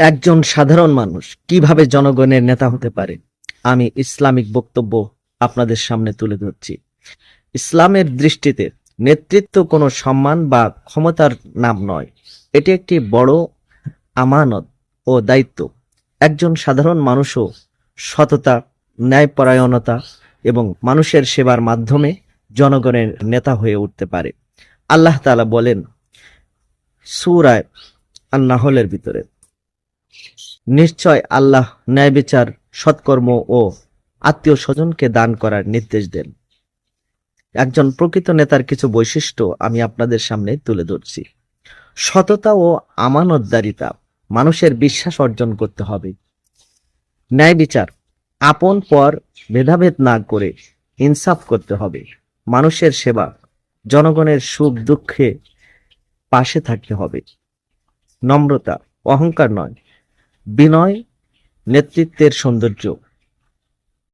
একজন সাধারণ মানুষ কিভাবে জনগণের নেতা হতে পারে, আমি ইসলামিক বক্তব্য আপনাদের সামনে তুলে ধরছি। ইসলামের দৃষ্টিতে নেতৃত্ব কোনো সম্মান বা ক্ষমতার নাম নয়, এটি একটি বড় আমানত ও দায়িত্ব। একজন সাধারণ মানুষও সততা, ন্যায়পরায়ণতা এবং মানুষের সেবার মাধ্যমে জনগণের নেতা হয়ে উঠতে পারে। আল্লাহ তাআলা বলেন সূরা আন-নাহলের ভিতরে, নিশ্চয় আল্লাহ ন্যায় বিচার, সৎকর্ম ও আত্মীয় স্বজনকে দান করার নির্দেশ দেন। একজন প্রকৃত নেতার কিছু বৈশিষ্ট্য আমি আপনাদের সামনে তুলে ধরছি। সততা ও আমানতদারিতা, মানুষের বিশ্বাস অর্জন করতে হবে। ন্যায় বিচার, আপন পর ভেদাভেদ না করে ইনসাফ করতে হবে। মানুষের সেবা, জনগণের সুখ দুঃখে পাশে থাকতে হবে। নম্রতা, অহংকার নয়, বিনয় নেতৃত্বের সৌন্দর্য।